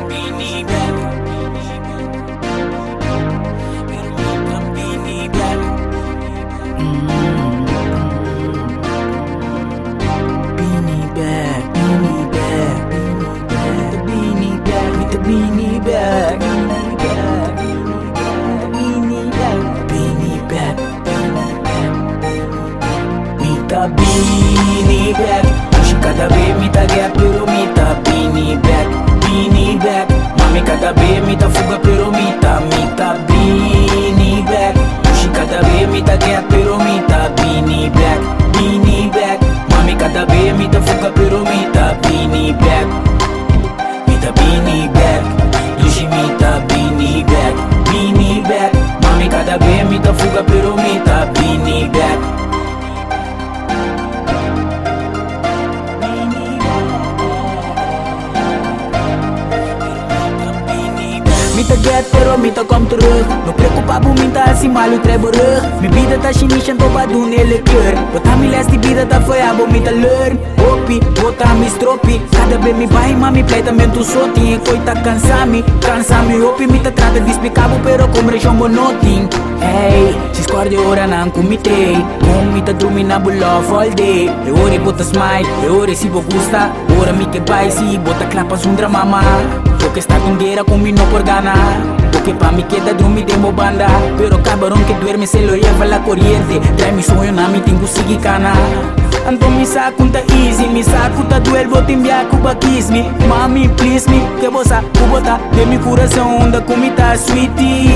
bini bag. Pero mitang bini bag. Bini bag, bini bag, bini bag, with the bini bag, bini bag, bini bag, mita bini bag. Push cada vez mita gap, pero mita bini bag, bini bag. Mami cada vez mita fuga, pero mita bini bag. Push cada vez mita gap, pero mita bini bag, bini bag. Mami cada vez mita fuga, pero mita bini bag, mita bini bag. Lucy mita bini bag, bini bag. Mami cada vez mita fuga, pero mita bini bag. Mita get pero mita kom terug. No preocupado minta assim mal o treborug. Mi vida tá chinishan to pa doen hele keur. Bota mi les die vida tá foi abo mita learn. Opi, bota mi stropi. Cada vez mi bai mami pleitamento soti. E coi tá cansami, opi mita trata de explicabo pero como região monotin. Hey, si scordi ora nan comitei. Com mita dormi na bulof all day. E ore bota smile, e ore si bo gusta. Ora mi que bai si bota clapas un mama. Porque está tungueira combinó por ganar. Porque pa mi queda dormir de mo banda. Pero cabrón que duerme se lo lleva la corriente. Trae mi sueño na mi tengo sigue cana. Anto mi saco tá easy, mi saco tá duel, vou te enviar cuba kiss me. Mami please me, que bossa, bota de mi coração da comida sweetie.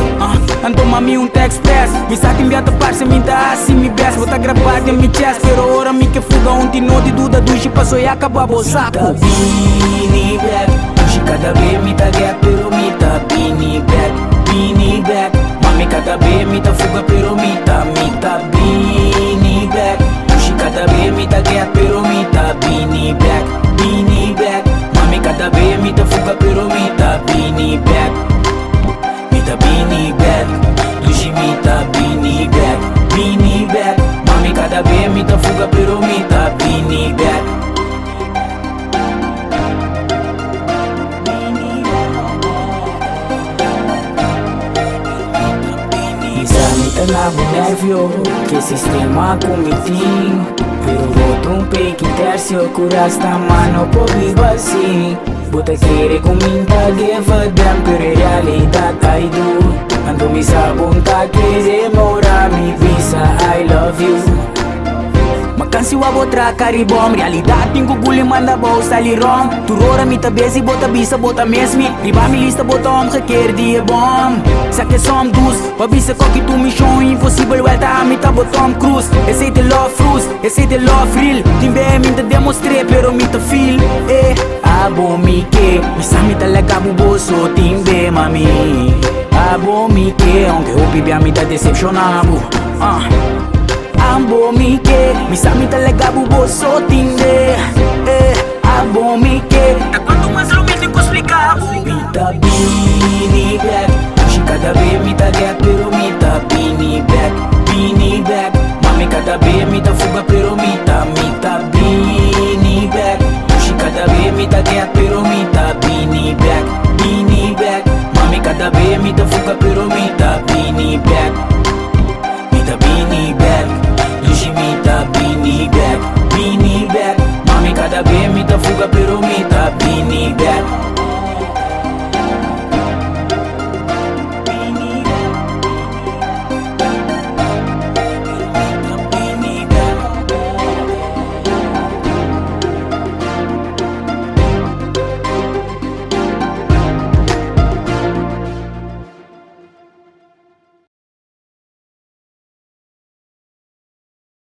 Anto mami text press, mi saco enviar ta parce mi tá assim mi best. Vou tá gravar de mi chest, pero ora mi que fuga tino de duda do chi passou e acabou saco. Bini bag, cada vez mita gap, pero mita bini bag, bini bag. Mami cada vez mita fuga, pero mita bini bag. Cada vez mita gap, pero mita bini bag, bini bag. Mami cada vez mita fuga, pero mita bini bag, mita bini bag. Lucy mita bini bag, bini bag. Mami cada vez mita fuga, pero mita bini bag. Mita lavo nervio, que sistema comitim. Pero boto peito tercio, curasta mano por vivo assim. Bota querer cominta, give a damn, pero realidade I do. Ando me sabonta, querer morar, me visa, I love you. Makansi wa botra karibom, realidade tengo gule manda bolsa ali rom. Tu rora mita bezi, bota bisa, bota mesmi. Riba mi lista, bota requer die bom. Sa que som dus, pa bisa ko que tu mission impossível, welta a mita botom cruz. Esse de love fruits, esse de love real. Timbe minta demonstrei, pero mita feel. Abo mi que, mi sa mita lega bubo so timbe mami. Abo mi que, aunque o bibia mita decepcionado. Ambo mi que, mi sa mita lega bubo so timbe.